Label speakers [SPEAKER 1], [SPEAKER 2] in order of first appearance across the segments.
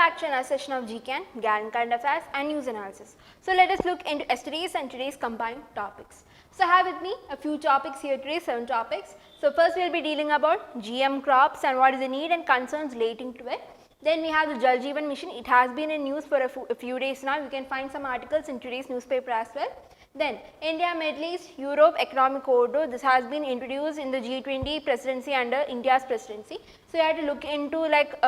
[SPEAKER 1] back to another session of CaN, Gallant IAS and News Analysis. So let us look into yesterday's and today's combined topics. So I have with me a few topics here today, 7 topics. So first we will be dealing about GM crops and what is the need and concerns relating to it. Then we have the Jal Jeevan Mission. It has been in news for a few days now. You can find some articles in today's newspaper as well. Then India, Middle East, Europe Economic Corridor. This has been introduced in the G20 presidency under India's presidency. So you have to look into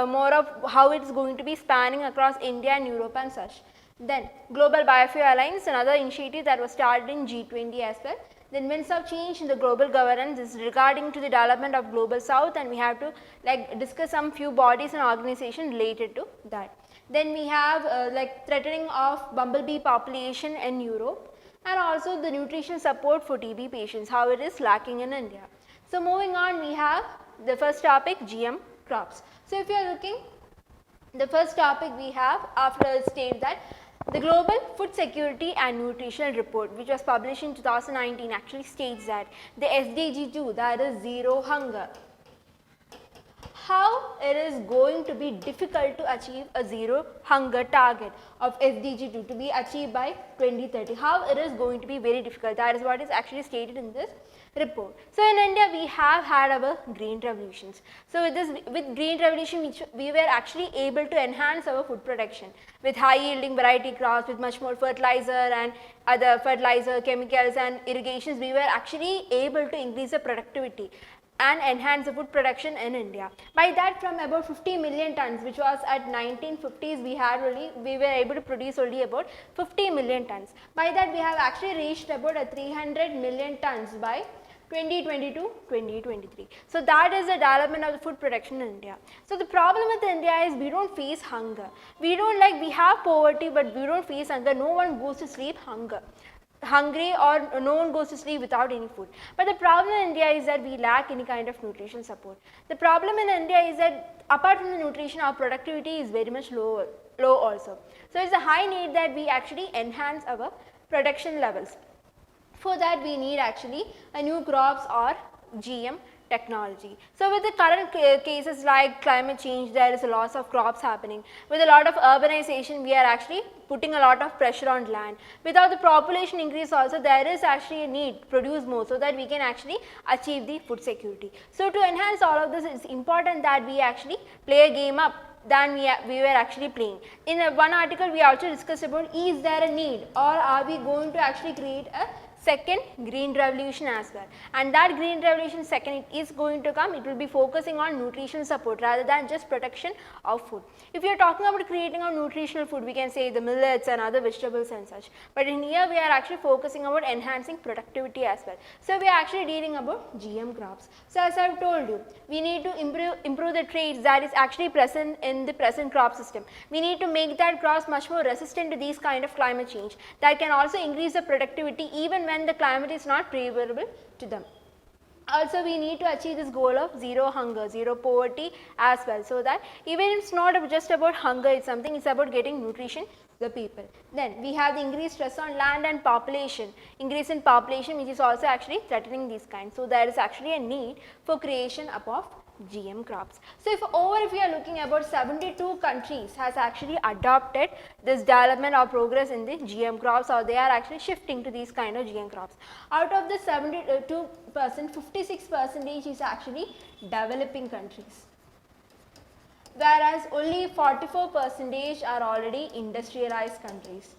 [SPEAKER 1] more of how it is going to be spanning across India and Europe and such. Then Global Biofuel Alliance, another initiative that was started in G20 as well. Then winds of change in the global governance is regarding to the development of global south, and we have to discuss some few bodies and organizations related to that. Then we have threatening of bumblebee population in Europe. And also the nutrition support for TB patients, how it is lacking in India. So moving on, we have the first topic, GM crops. So if you are looking, the first topic we have after it states that the Global Food Security and Nutritional Report, which was published in 2019, actually states that the SDG 2, that is zero hunger, how it is going to be difficult to achieve a zero hunger target of SDG 2 to be achieved by 2030. How it is going to be very difficult. That is what is actually stated in this report. So in India we have had our green revolutions. So with green revolution we were actually able to enhance our food production with high yielding variety crops, with much more fertilizer and other fertilizer, chemicals and irrigations. We were actually able to increase the productivity and enhance the food production in India. By that, from about 50 million tons, which was at 1950s, we were able to produce only about 50 million tons. By that, we have actually reached about 300 million tons by 2022-2023. So that is the development of the food production in India. So the problem with India is we don't face hunger. We have poverty, but we don't face hunger. No one goes to sleep hungry, or no one goes to sleep without any food. But the problem in India is that we lack any kind of nutrition support. The problem in India is that apart from the nutrition, our productivity is very much low also. So it's a high need that we actually enhance our production levels. For that we need actually a new crops or GM technology. So with the current cases like climate change, there is a loss of crops happening. With a lot of urbanization, we are actually putting a lot of pressure on land. Without the population increase also, there is actually a need to produce more so that we can actually achieve the food security. So to enhance all of this, it's important that we actually play a game up than we were actually playing. In one article we also discussed about, is there a need or are we going to actually create a second green revolution as well, and that green revolution second is going to come, it will be focusing on nutritional support rather than just protection of food. If you are talking about creating a nutritional food, we can say the millets and other vegetables and such, but in here we are actually focusing about enhancing productivity as well. So we are actually dealing about GM crops. So as I have told you, we need to improve the traits that is actually present in the present crop system. We need to make that crops much more resistant to these kind of climate change, that can also increase the productivity even when the climate is not favorable to them. Also we need to achieve this goal of zero hunger, zero poverty as well, so that even it's not just about hunger, it's about getting nutrition to the people. Then we have the increased stress on land and population, increase in population which is also actually threatening these kinds. So there is actually a need for creation of GM crops. So if we are looking about 72 countries has actually adopted this development or progress in the GM crops, or they are actually shifting to these kind of GM crops. Out of the 72%, 56% is actually developing countries, whereas only 44% are already industrialized countries.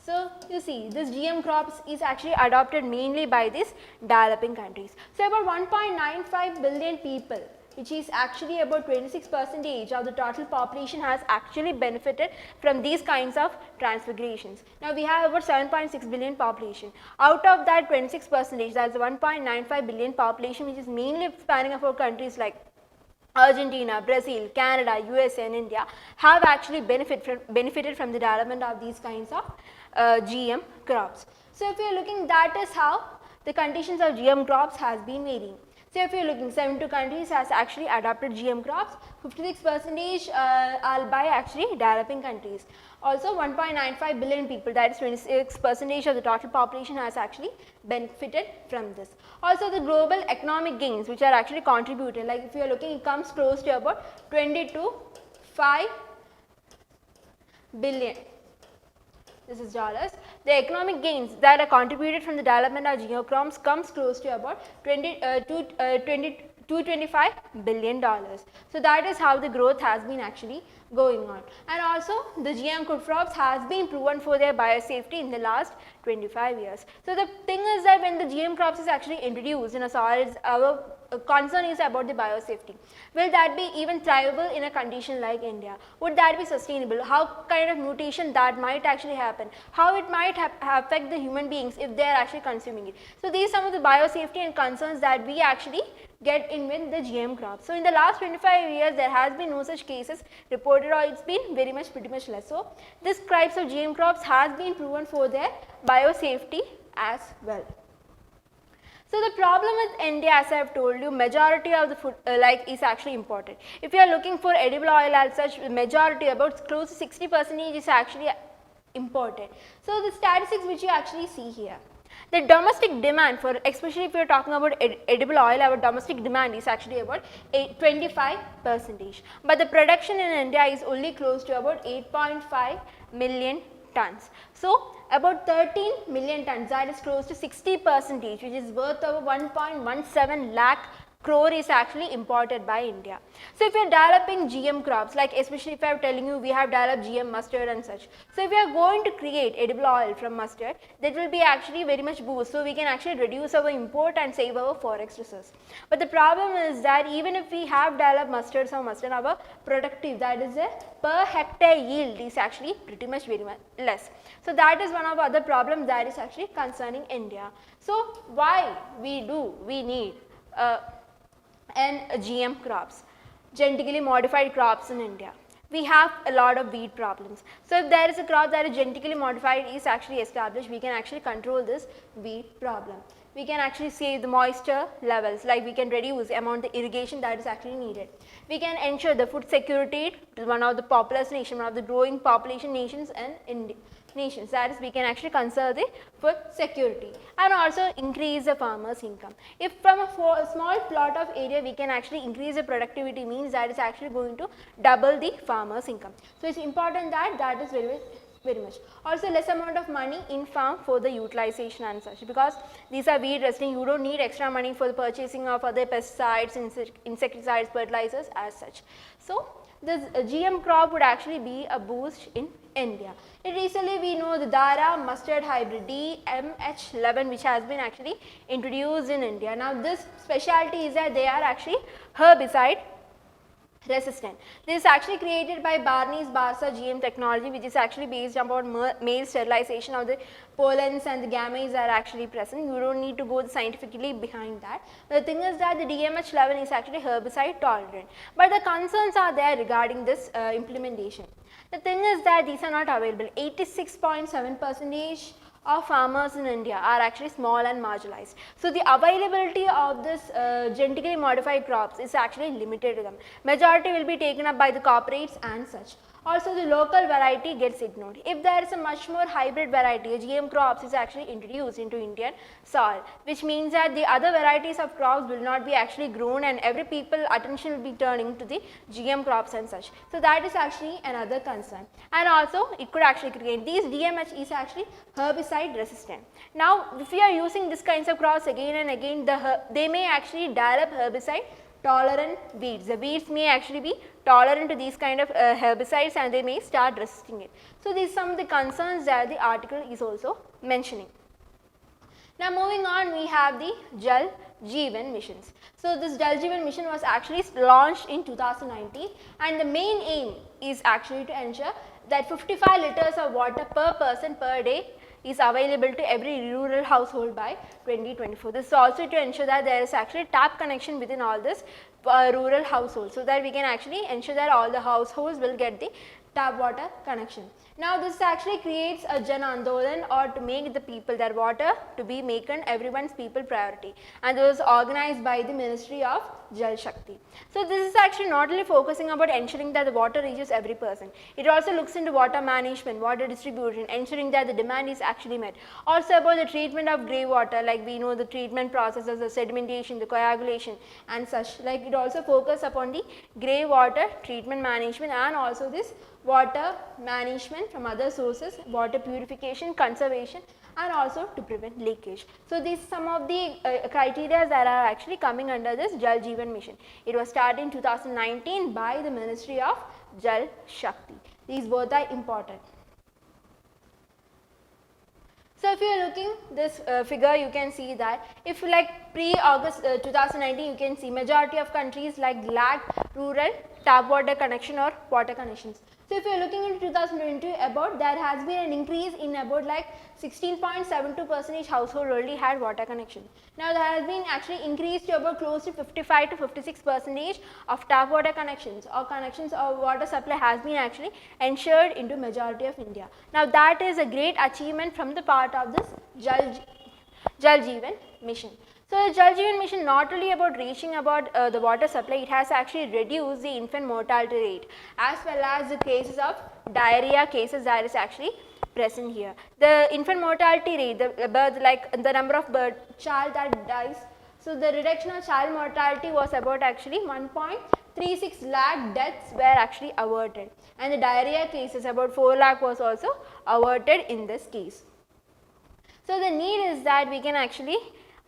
[SPEAKER 1] So you see, this GM crops is actually adopted mainly by these developing countries. So about 1.95 billion people, which is actually about 26% of the total population, has actually benefited from these kinds of transmigrations. Now we have about 7.6 billion population. Out of that 26%, that is 1.95 billion population, which is mainly spanning about countries like Argentina, Brazil, Canada, USA and India, have actually benefited from the development of these kinds of GM crops. So if you are looking, that is how the conditions of GM crops has been varying. So if you are looking, 72 countries has actually adopted GM crops, 56% are by actually developing countries. Also 1.95 billion people, that is 26% of the total population, has actually benefited from this. Also the global economic gains which are actually contributed, like if you are looking, it comes close to about 22.5 billion. This is dollars. The economic gains that are contributed from the development of geocrops comes close to about 225 billion dollars. So that is how the growth has been actually going on. And also the GM crops has been proven for their biosafety in the last 25 years. So the thing is that when the GM crops is actually introduced in a soil, our concern is about the biosafety. Will that be even thrivable in a condition like India? Would that be sustainable? How kind of mutation that might actually happen? How it might affect the human beings if they are actually consuming it? So these are some of the biosafety and concerns that we actually get in with the GM crops. So in the last 25 years there has been no such cases reported, or it's been very much pretty much less. So this types of GM crops has been proven for their biosafety as well. So the problem with India, as I have told you, majority of the food is actually imported. If you are looking for edible oil as such, majority about close to 60% is actually imported. So the statistics which you actually see here, the domestic demand for, especially if you are talking about edible oil, our domestic demand is actually about 25%, but the production in India is only close to about 8.5 million tons. So about 13 million tons, that is close to 60%, which is worth over 1.17 lakh crore is actually imported by India. So if you are developing GM crops, like especially if I am telling you we have developed GM mustard and such. So if we are going to create edible oil from mustard, that will be actually very much boost. So we can actually reduce our import and save our forex resource. But the problem is that even if we have developed mustard, our productive, that is a per hectare yield is actually pretty much very much less. So that is one of the other problems that is actually concerning India. So why we need and GM crops, genetically modified crops in India? We have a lot of weed problems. So if there is a crop that is genetically modified is actually established, we can actually control this weed problem. We can actually save the moisture levels, like we can reduce the amount of irrigation that is actually needed. We can ensure the food security to one of the populous nation, one of the growing population nations and nations, that is we can actually conserve the food security and also increase the farmers' income. If from a small plot of area we can actually increase the productivity, means that is actually going to double the farmers' income. So it's important that that is very much. Also less amount of money in farm for the utilization and such, because these are weed resistant, you don't need extra money for the purchasing of other pesticides, insecticides, fertilizers as such. So this GM crop would actually be a boost in India. Recently we know the Dara mustard hybrid DMH11, which has been actually introduced in India. Now this specialty is that they are actually herbicide resistant. This is actually created by Barney's Barsa GM technology, which is actually based upon male sterilization of the pollens and the gametes are actually present. You don't need to go scientifically behind that. But the thing is that the DMH11 is actually herbicide tolerant. But the concerns are there regarding this implementation. The thing is that these are not available. 86.7% of farmers in India are actually small and marginalized. So the availability of this genetically modified crops is actually limited to them. Majority will be taken up by the corporates and such. Also the local variety gets ignored. If there is a much more hybrid variety, GM crops is actually introduced into Indian soil, which means that the other varieties of crops will not be actually grown and every people attention will be turning to the GM crops and such. So that is actually another concern. And also it could actually create, these DMH is actually herbicide resistant. Now if we are using this kinds of crops again and again, they may actually develop herbicide tolerant weeds. The weeds may actually be tolerant to these kind of herbicides and they may start resisting it. So these are some of the concerns that the article is also mentioning. Now moving on, we have the Jal Jeevan missions. So this Jal Jeevan mission was actually launched in 2019 and the main aim is actually to ensure that 55 liters of water per person per day is available to every rural household by 2024. This is also to ensure that there is actually tap connection within all this rural households, so that we can actually ensure that all the households will get the tap water connection. Now this actually creates a Jan Andolan, or to make the people, their water to be making everyone's people priority, and it was organized by the Ministry of Jal Shakti. So this is actually not only focusing about ensuring that the water reaches every person, it also looks into water management, water distribution, ensuring that the demand is actually met. Also about the treatment of grey water, like we know the treatment processes, the sedimentation, the coagulation and such, like it also focus upon the grey water treatment management and also this water management from other sources, water purification, conservation, and also to prevent leakage. So, these some of the criteria that are actually coming under this Jal Jeevan mission. It was started in 2019 by the Ministry of Jal Shakti. These both are important. So, if you are looking this figure, you can see that if like pre-August 2019, you can see majority of countries like lack rural tap water connection or water connections. So, if you are looking into 2022, about there has been an increase in about like 16.72% household only had water connection. Now, there has been actually increased to about close to 55 to 56% of tap water connections or connections of water supply has been actually ensured into majority of India. Now, that is a great achievement from the part of this Jal Jeevan mission. So, the Jal Jeevan mission not only about reaching about the water supply, it has actually reduced the infant mortality rate as well as the cases of diarrhea cases that is actually present here. The infant mortality rate, the birth like the number of child that dies. So, the reduction of child mortality was about actually 1.36 lakh deaths were actually averted, and the diarrhea cases about 4 lakh was also averted in this case. So, the need is that we can actually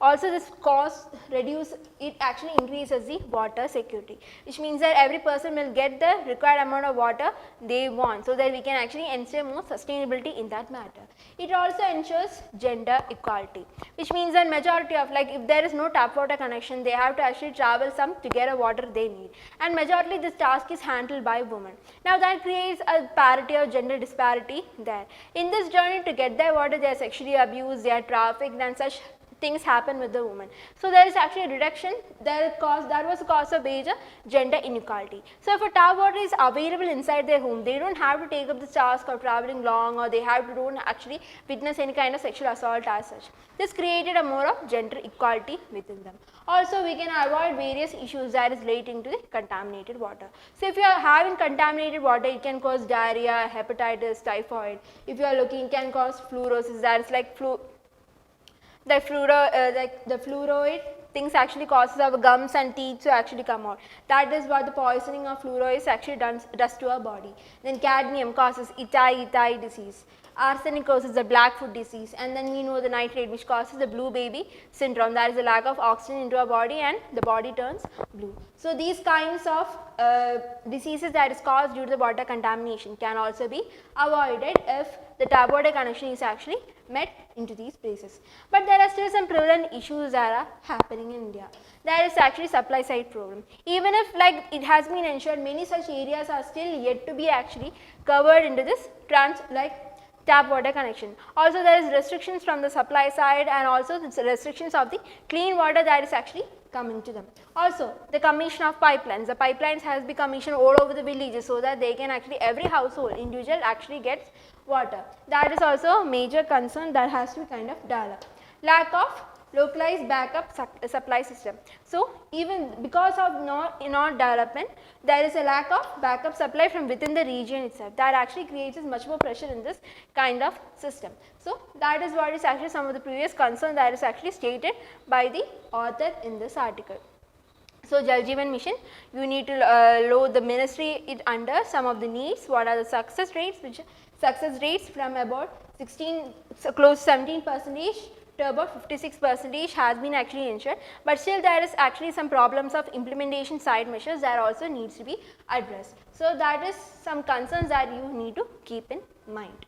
[SPEAKER 1] also this cost reduce, it actually increases the water security, which means that every person will get the required amount of water they want, so that we can actually ensure more sustainability in that matter. It also ensures gender equality, which means that majority of like if there is no tap water connection, they have to actually travel some to get a water they need, and majorly this task is handled by women. Now, that creates a parity or gender disparity there. In this journey to get their water, they are sexually abused, they are trafficked, and such things happen with the woman. So, there is actually a reduction, that was a cause of major gender inequality. So, if a tap water is available inside their home, they don't have to take up the task of traveling long, or they don't actually witness any kind of sexual assault as such. This created a more of gender equality within them. Also, we can avoid various issues that is relating to the contaminated water. So, if you are having contaminated water, it can cause diarrhea, hepatitis, typhoid. If you are looking, it can cause fluorosis, that is like the fluoride things actually causes our gums and teeth to actually come out. That is what the poisoning of fluoride actually does to our body. Then cadmium causes itai disease. Arsenic causes the black foot disease, and then we know the nitrate, which causes the blue baby syndrome, that is the lack of oxygen into our body and the body turns blue. So, these kinds of diseases that is caused due to the water contamination can also be avoided if the tap water connection is actually met into these places. But there are still some prevalent issues that are happening in India. There is actually supply side problem. Even if like it has been ensured, many such areas are still yet to be actually covered into this tap water connection. Also, there is restrictions from the supply side, and also the restrictions of the clean water that is actually coming to them. Also, the commission of pipelines. The pipelines has been commissioned all over the villages, so that they can actually every household individual actually gets water. That is also a major concern that has to be kind of developed. Lack of localized backup supply system. So, even because of non-development, there is a lack of backup supply from within the region itself. That actually creates much more pressure in this kind of system. So, that is what is actually some of the previous concern that is actually stated by the author in this article. So, Jal Jeevan mission, you need to load the ministry it under some of the needs. What are the success rates? Which success rates from about 16, close to 17% to about 56% has been actually ensured, but still there is actually some problems of implementation side measures that also needs to be addressed. So, that is some concerns that you need to keep in mind.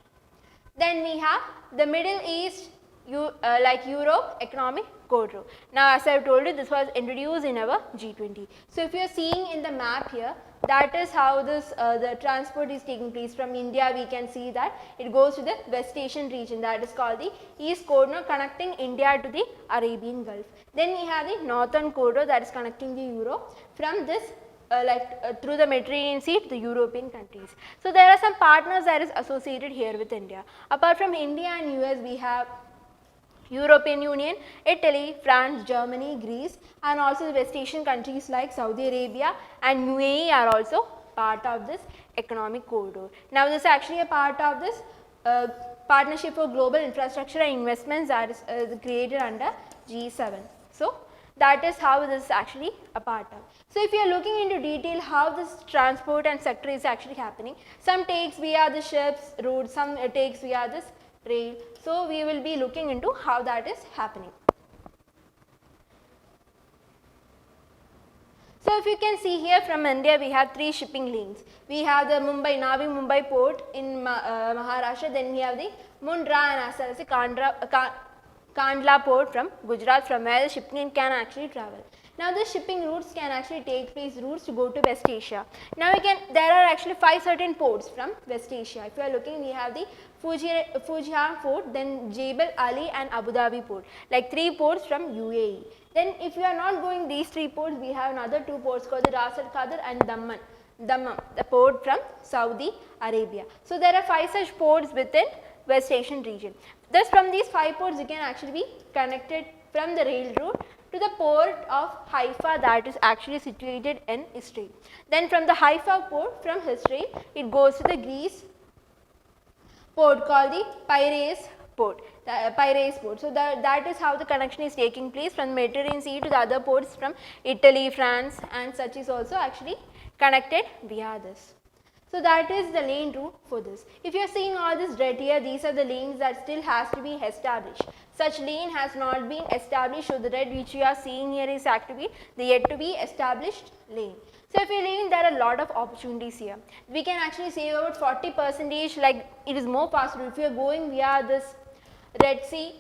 [SPEAKER 1] Then we have the Middle East Europe Economic Corridor. Now, as I have told you, this was introduced in our G20. So, if you are seeing in the map here, that is how this the transport is taking place. From India, we can see that it goes to the West Asian region, that is called the East Corridor, connecting India to the Arabian Gulf. Then we have the Northern Corridor, that is connecting the Europe from this through the Mediterranean Sea to the European countries. So, there are some partners that is associated here with India. Apart from India and US, we have European Union, Italy, France, Germany, Greece, and also the West Asian countries like Saudi Arabia and UAE are also part of this economic corridor. Now, this is actually a part of this partnership for global infrastructure and investments that is created under G7. So, That is how this is actually a part of. So if you are looking into detail how this transport and sector is actually happening, some takes via the ships route, some takes via this rail. So we will be looking into how that is happening. So if you can see here, from India we have 3 shipping lanes. We have the Navi Mumbai port in Maharashtra, then we have the Mundra and as well as the Kandla port from Gujarat, from where the shipping can actually travel. Now the shipping routes can actually take place routes to go to West Asia. Now there are actually 5 certain ports from West Asia. If you are looking, we have the Fujairah port, then Jebel Ali and Abu Dhabi port, like 3 ports from UAE. Then if you are not going these 3 ports, we have another 2 ports called the Ras Al Khaimah and Dammam, the port from Saudi Arabia. So there are 5 such ports within West Asian region. Thus from these 5 ports you can actually be connected from the rail route to the port of Haifa that is actually situated in Israel. Then from the Haifa port from Israel it goes to the Greece port called the Piraeus port. So that is how the connection is taking place from the Mediterranean Sea to the other ports from Italy, France and such is also actually connected via this. So that is the lane route for this. If you are seeing all this red here, these are the lanes that still has to be established. Such lane has not been established, so the red which you are seeing here is actually the yet to be established lane. So if you are leaving, there are a lot of opportunities here. We can actually save about 40%, like it is more faster if you are going via this Red Sea.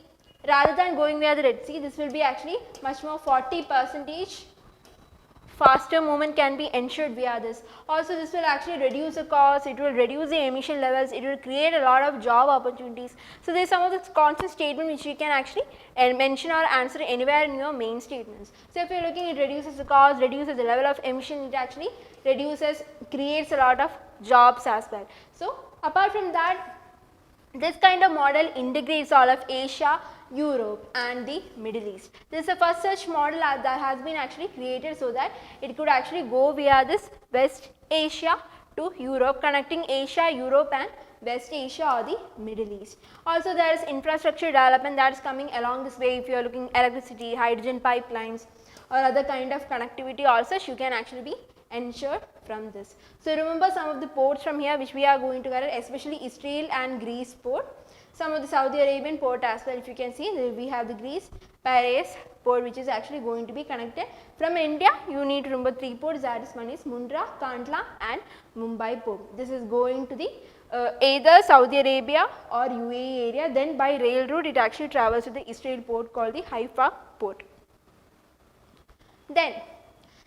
[SPEAKER 1] Rather than going via the Red Sea, this will be actually much more 40% faster movement can be ensured via this. Also this will actually reduce the cost, it will reduce the emission levels, it will create a lot of job opportunities. So there is some of the constant statement which you can actually mention or answer anywhere in your main statements. So if you are looking, it reduces the cost, reduces the level of emission, it actually creates a lot of jobs as well. So apart from that, this kind of model integrates all of Asia, Europe and the Middle East. This is the first such model that has been actually created so that it could actually go via this West Asia to Europe, connecting Asia, Europe and West Asia or the Middle East. Also there is infrastructure development that is coming along this way. If you are looking electricity, hydrogen pipelines or other kind of connectivity also you can actually be ensured from this. So remember some of the ports from here which we are going to cover, especially Israel and Greece port. Some of the Saudi Arabian port as well. If you can see, we have the Greece Piraeus port which is actually going to be connected. From India you need to remember 3 ports, that is one is Mundra, Kandla and Mumbai port. This is going to the either Saudi Arabia or UAE area, then by rail route it actually travels to the Israel port called the Haifa port. Then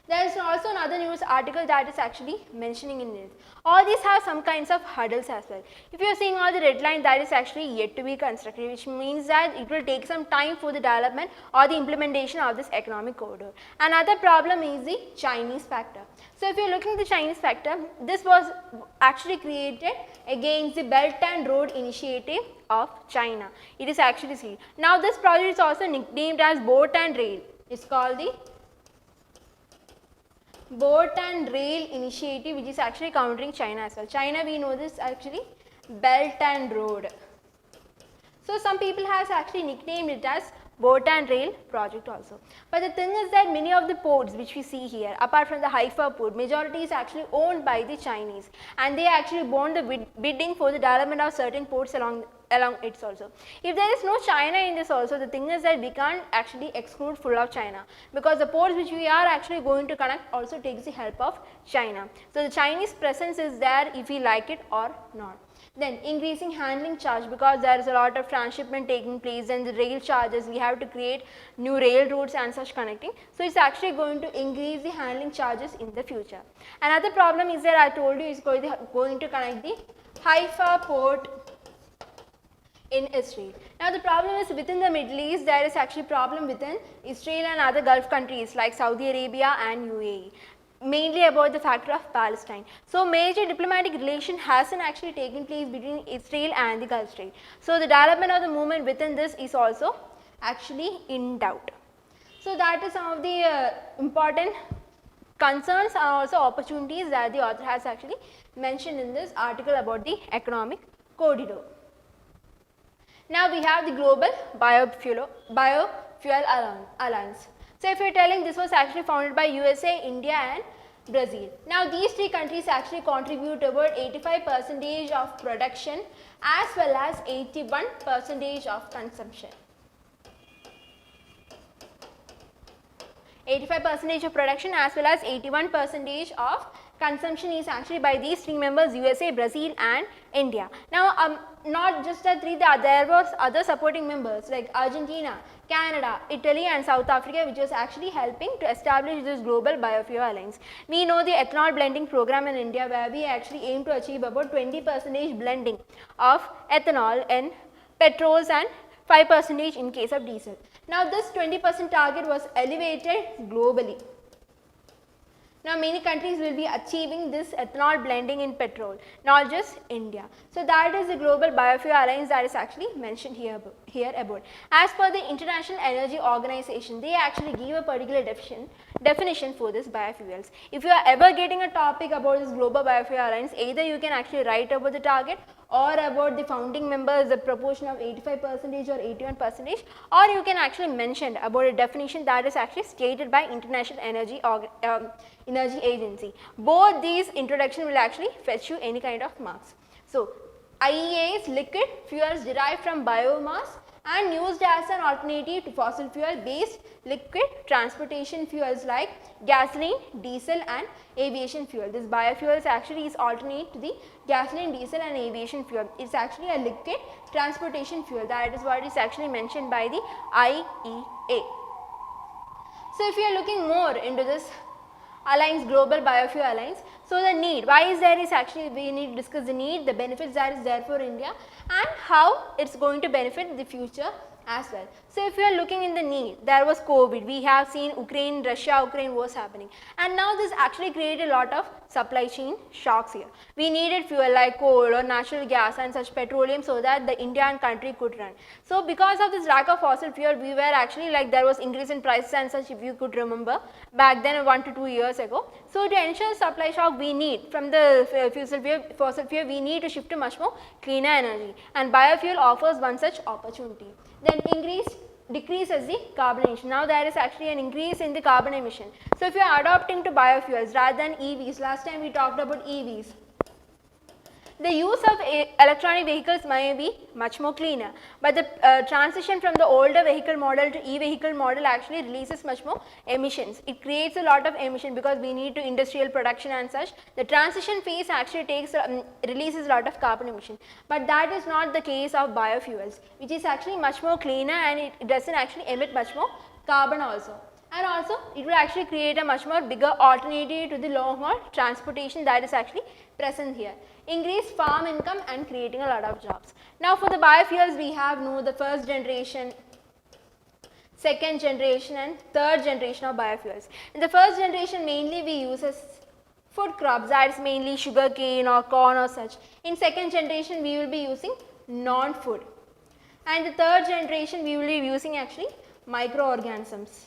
[SPEAKER 1] there is also another news article that is actually mentioning in it. All these have some kinds of hurdles as well. If you are seeing all the red line, that is actually yet to be constructed, which means that it will take some time for the development or the implementation of this economic corridor. Another problem is the Chinese factor. So if you are looking at the Chinese factor, this was actually created against the Belt and Road Initiative of China. It is actually seen. Now this project is also nicknamed as Boat and Rail. It's called the Boat and Rail Initiative, which is actually countering China as well. China, we know this actually Belt and Road. So some people has actually nicknamed it as Boat and Rail project also. But the thing is that many of the ports which we see here, apart from the Haifa port, majority is actually owned by the Chinese, and they actually won the bidding for the development of certain ports along it also. If there is no China in this also, the thing is that we can't actually exclude full of China, because the ports which we are actually going to connect also takes the help of China. So the Chinese presence is there if we like it or not. Then increasing handling charge, because there is a lot of transshipment taking place, and the rail charges, we have to create new rail routes and such connecting. So it's actually going to increase the handling charges in the future. Another problem is that I told you is going to connect the Haifa port in Israel. Now the problem is within the Middle East, there is actually problem within Israel and other Gulf countries like Saudi Arabia and UAE, mainly about the factor of Palestine. So major diplomatic relation hasn't actually taken place between Israel and the Gulf state. So the development of the movement within this is also actually in doubt. So that is some of the important concerns and also opportunities that the author has actually mentioned in this article about the economic corridor. Now we have the Global Biofuel Alliance. So if you are telling this was actually founded by USA, India and Brazil. Now these three countries actually contribute about 85% of production as well as 81% of consumption. 85% of production as well as 81% of consumption is actually by these three members, USA, Brazil and India. Now not just the three, there was other supporting members like Argentina, Canada, Italy and South Africa, which was actually helping to establish this global biofuel alliance. We know the ethanol blending program in India, where we actually aim to achieve about 20% blending of ethanol in petrols and 5% in case of diesel. Now this 20% target was elevated globally. Now many countries will be achieving this ethanol blending in petrol, not just India. So that is the global biofuel alliance that is actually mentioned here about. As per the International Energy Organization, they actually give a particular definition for this biofuels. If you are ever getting a topic about this global biofuel alliance, either you can actually write about the target or about the founding members, the proportion of 85% or 81%, or you can actually mention about a definition that is actually stated by International Energy Agency. Both these introduction will actually fetch you any kind of marks. So IEA is liquid fuels derived from biomass and used as an alternative to fossil fuel based liquid transportation fuels like gasoline, diesel and aviation fuel. This biofuels actually is alternate to the gasoline, diesel and aviation fuel. It is actually a liquid transportation fuel. That is what is actually mentioned by the IEA. So if you are looking more into this alliance, global biofuel alliance, so the need, why is there is actually, we need to discuss the need, the benefits that is there for India and how it is going to benefit the future as well. So if you are looking in the need, there was COVID, we have seen Russia-Ukraine wars happening, and now this actually created a lot of supply chain shocks here. We needed fuel like coal or natural gas and such petroleum so that the Indian country could run. So because of this lack of fossil fuel, we were actually like there was increase in prices and such, if you could remember back then 1 to 2 years ago. So to ensure supply shock, we need from the fossil fuel, we need to shift to much more cleaner energy, and biofuel offers one such opportunity. Then decreases the carbon emission. Now there is actually an increase in the carbon emission. So if you are adopting to biofuels rather than EVs, last time we talked about EVs, the use of electronic vehicles may be much more cleaner, but the transition from the older vehicle model to e-vehicle model actually releases much more emissions. It creates a lot of emission because we need to industrial production and such. The transition phase actually releases a lot of carbon emission, but that is not the case of biofuels, which is actually much more cleaner and it does not actually emit much more carbon also. And also it will actually create a much more bigger alternative to the long haul transportation that is actually present here. Increase farm income and creating a lot of jobs. Now for the biofuels, we have the first generation, second generation and third generation of biofuels. In the first generation, mainly we use as food crops, that is mainly sugar cane or corn or such. In second generation, we will be using non-food, and the third generation we will be using actually microorganisms.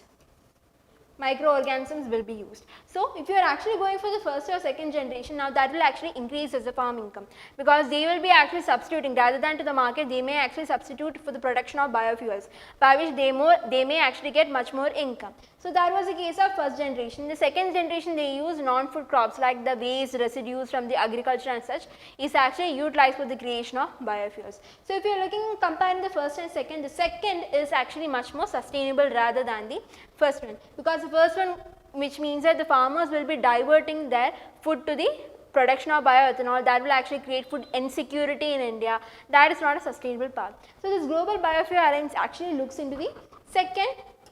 [SPEAKER 1] Microorganisms will be used. So if you are actually going for the first or second generation, now that will actually increase as the farm income, because they will be actually substituting, rather than to the market, they may actually substitute for the production of biofuels, by which they may actually get much more income. So that was the case of first generation. In the second generation, they use non-food crops like the waste residues from the agriculture and such is actually utilized for the creation of biofuels. So if you are looking comparing the first and second, the second is actually much more sustainable rather than the first one, because the first one, which means that the farmers will be diverting their food to the production of bioethanol, that will actually create food insecurity in India. That is not a sustainable path. So this global biofuel alliance actually looks into the second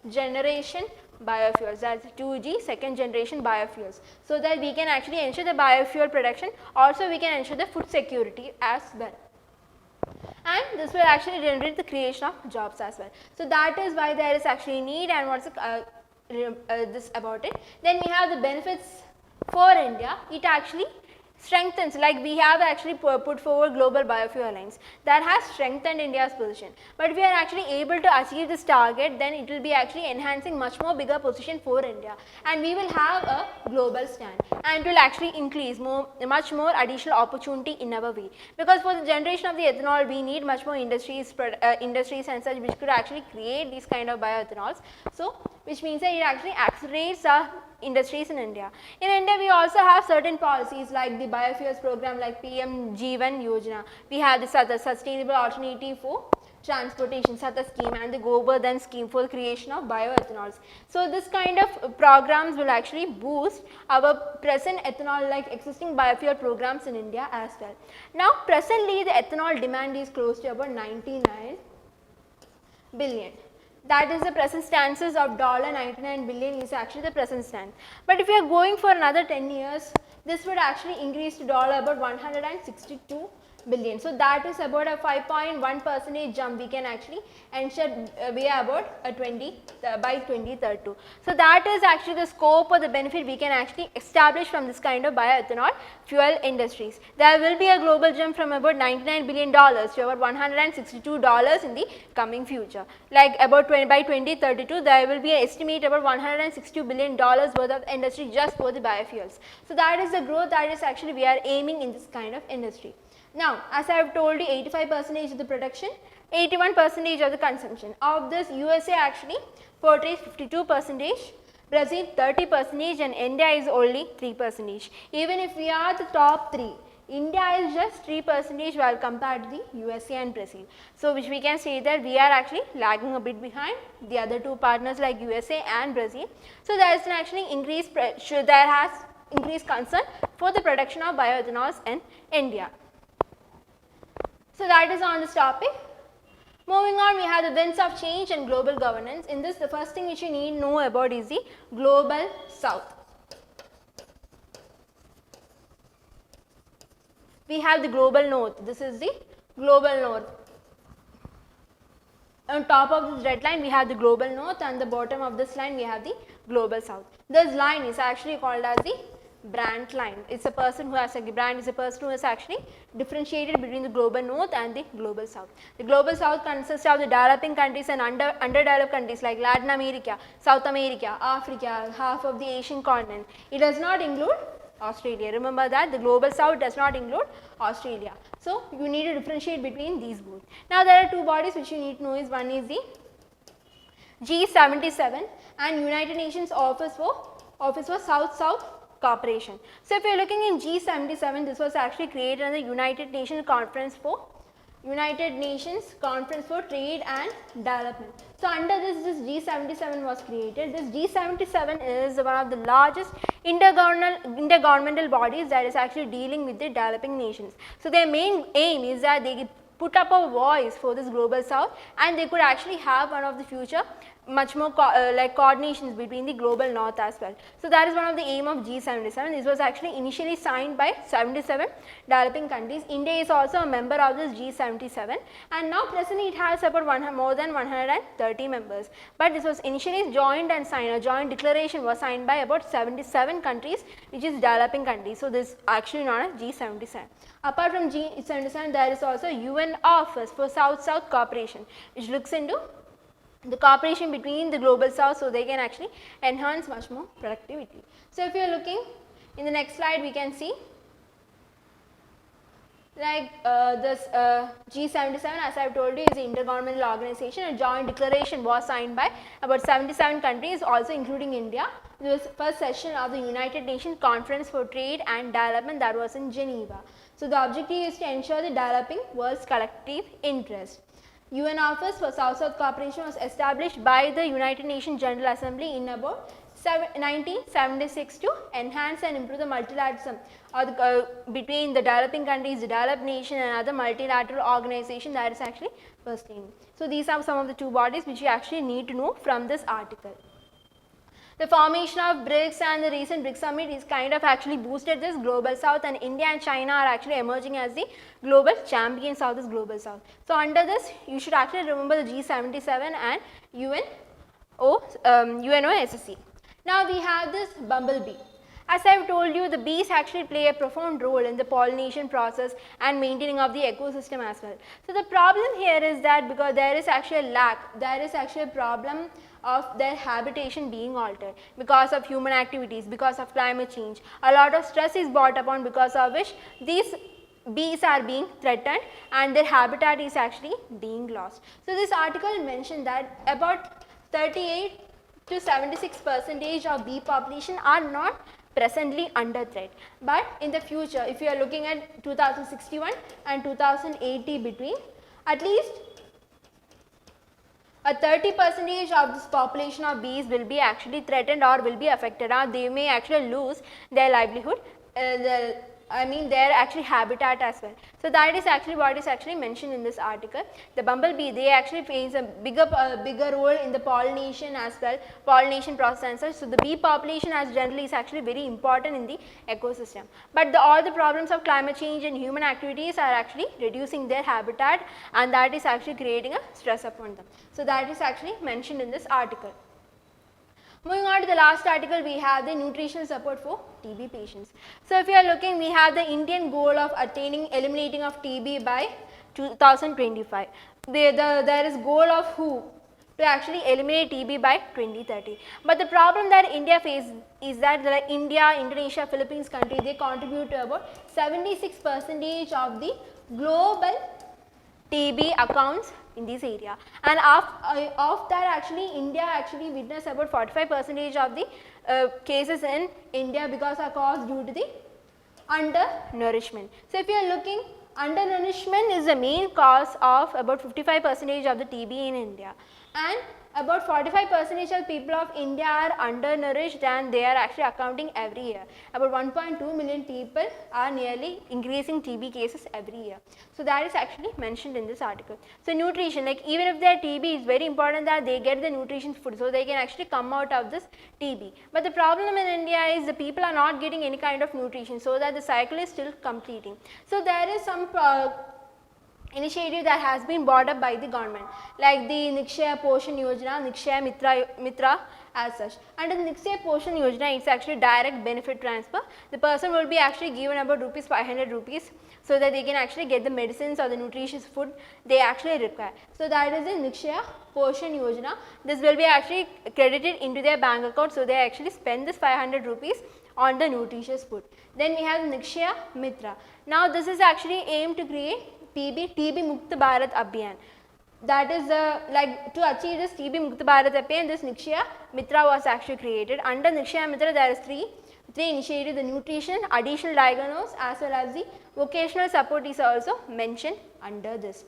[SPEAKER 1] generation biofuels, that is 2G, second generation biofuels, so that we can actually ensure the biofuel production, also we can ensure the food security as well, and this will actually generate the creation of jobs as well. So that is why there is actually need, and what's this about it. Then we have the benefits for India. It actually strengthens, like we have actually put forward global biofuel alliance that has strengthened India's position. But if we are actually able to achieve this target, then it will be actually enhancing much more bigger position for India, and we will have a global stand, and it will actually increase much more additional opportunity in our way, because for the generation of the ethanol we need much more industries and such which could actually create these kind of bioethanols. So which means that it actually accelerates our industries in India. In India, we also have certain policies like the biofuels program like PM-Jeevan Yojana. We have the sustainable alternative for transportation SATA scheme and the Govardhan scheme for the creation of bioethanols. So this kind of programs will actually boost our present ethanol like existing biofuel programs in India as well. Now presently the ethanol demand is close to about 99 billion. That is the present stances of $99 billion is actually the present stance. But if you are going for another 10 years, this would actually increase to about 162 billion. So that is about a 5.1% jump we can actually ensure we are about by 2032. So that is actually the scope or the benefit we can actually establish from this kind of bioethanol fuel industries. There will be a global jump from about $99 billion to about $162 in the coming future. Like about by 2032, there will be an estimate about $162 billion worth of industry just for the biofuels. So that is the growth that is actually we are aiming in this kind of industry. Now, as I have told you, 85% of the production, 81% of the consumption. Of this, USA actually portrays 52%, Brazil 30%, and India is only 3%. Even if we are the top 3, India is just 3% while compared to the USA and Brazil. So which we can say that we are actually lagging a bit behind the other two partners like USA and Brazil. So there is an actually increased concern for the production of bioethanols in India. So that is on this topic. Moving on, we have the winds of change and global governance. In this, the first thing which you need to know about is the global south. We have the global north. This is the global north. On top of this red line, we have the global north, and the bottom of this line, we have the global south. This line is actually called as the Brandt line. It's a person who has a Brandt is a person who has actually differentiated between the global north and the global south. The global south consists of the developing countries and underdeveloped countries like Latin America, South America, Africa, half of the Asian continent. It does not include Australia. Remember that the global south does not include Australia. So you need to differentiate between these both. Now there are two bodies which you need to know is one is the G77 and United Nations Office for South-South Cooperation. So if you are looking in G77, this was actually created in the United Nations Conference for Trade and Development. So under this G77 was created. This G77 is one of the largest intergovernmental bodies that is actually dealing with the developing nations. So their main aim is that they put up a voice for this global south, and they could actually have one of the future much more like coordinations between the global north as well. So that is one of the aim of G77. This was actually initially signed by 77 developing countries. India is also a member of this G77, and now presently it has about more than 130 members. But this was initially joined and signed. A joint declaration was signed by about 77 countries, which is developing countries. So this is actually known as G77. Apart from G77, there is also UN Office for South-South Cooperation, which looks into the cooperation between the global south, so they can actually enhance much more productivity. So if you are looking in the next slide, we can see like this G77, as I have told you, is an intergovernmental organization. A joint declaration was signed by about 77 countries, also including India. This was first session of the United Nations Conference for Trade and Development that was in Geneva. So the objective is to ensure the developing world's collective interest. UN Office for South-South Cooperation was established by the United Nations General Assembly in about 1976 to enhance and improve the multilateralism between the developing countries, the developed nation, and other multilateral organization that is actually first aim. So these are some of the two bodies which you actually need to know from this article. The formation of BRICS and the recent BRICS summit is kind of actually boosted this global south, and India and China are actually emerging as the global champions of this global south. So under this, you should actually remember the G77 and UNOSC. Now we have this bumblebee. As I have told you, the bees actually play a profound role in the pollination process and maintaining of the ecosystem as well. So the problem here is that because there is actually a lack, there is actually a problem of their habitation being altered because of human activities, because of climate change. A lot of stress is brought upon, because of which these bees are being threatened and their habitat is actually being lost. So this article mentioned that about 38 to 76% of bee population are not presently under threat, but in the future, if you are looking at 2061 and 2080 between, at least a 30% of this population of bees will be actually threatened or will be affected, or they may actually lose their livelihood, their actually habitat as well. So that is actually what is actually mentioned in this article. The bumblebee, they actually plays a bigger role in the pollination as well, pollination process and such. So the bee population as generally is actually very important in the ecosystem. But all the problems of climate change and human activities are actually reducing their habitat, and that is actually creating a stress upon them. So that is actually mentioned in this article. Moving on to the last article, we have the nutritional support for TB patients. So if you are looking, we have the Indian goal of eliminating of TB by 2025. There is goal of WHO to actually eliminate TB by 2030. But the problem that India faces is that India, Indonesia, Philippines country, they contribute to about 76% of the global TB accounts in this area, and of that actually India actually witnessed about 45% of the cases in India because are caused due to the undernourishment. So if you are looking, undernourishment is the main cause of about 55% of the TB in India, and about 45% of people of India are undernourished, and they are actually accounting every year. About 1.2 million people are nearly increasing TB cases every year. So that is actually mentioned in this article. So nutrition, like even if their TB is very important that they get the nutrition food, so they can actually come out of this TB. But the problem in India is the people are not getting any kind of nutrition, so that the cycle is still completing. So there is some initiative that has been brought up by the government, like the Nikshaya Poshan Yojana, Nikshaya Mitra as such. Under the Nikshaya Poshan Yojana, it's actually direct benefit transfer. The person will be actually given about 500 rupees so that they can actually get the medicines or the nutritious food they actually require. So that is the Nikshaya Poshan Yojana. This will be actually credited into their bank account, so they actually spend this 500 rupees on the nutritious food. Then we have Nikshaya Mitra. Now this is actually aimed to create TB Mukt Bharat Abhiyan. That is to achieve this TB Mukt Bharat Abhiyan, this Nikshaya Mitra was actually created. Under Nikshaya Mitra, there is three initiatives: the nutrition, additional diagnosis, as well as the vocational support is also mentioned under this.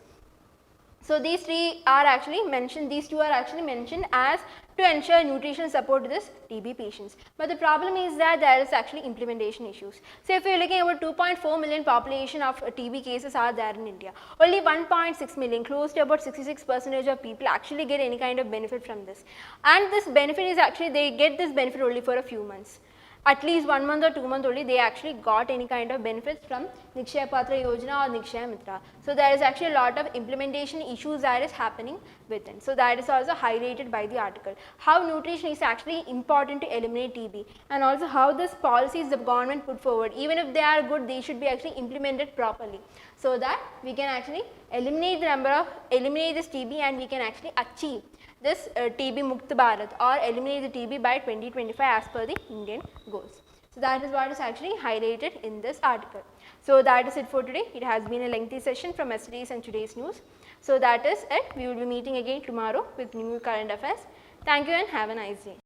[SPEAKER 1] So these three are actually mentioned, these two are actually mentioned as to ensure nutritional support to this TB patients. But the problem is that there is actually implementation issues. So if you are looking at 2.4 million population of TB cases are there in India, only 1.6 million, close to about 66% of people actually get any kind of benefit from this. And this benefit is actually, they get this benefit only for a few months. At least 1 month or 2 months only they actually got any kind of benefits from Nikshaya Patra Yojana or Nikshaya Mitra. So there is actually a lot of implementation issues that is happening within. So that is also highlighted by the article. How nutrition is actually important to eliminate TB, and also how this policies the government put forward, even if they are good, they should be actually implemented properly, so that we can actually eliminate this TB, and we can actually achieve this TB Mukt Bharat or eliminate the TB by 2025 as per the Indian goals. So that is what is actually highlighted in this article. So that is it for today. It has been a lengthy session from yesterday's and today's news. So that is it. We will be meeting again tomorrow with new current affairs. Thank you and have a nice day.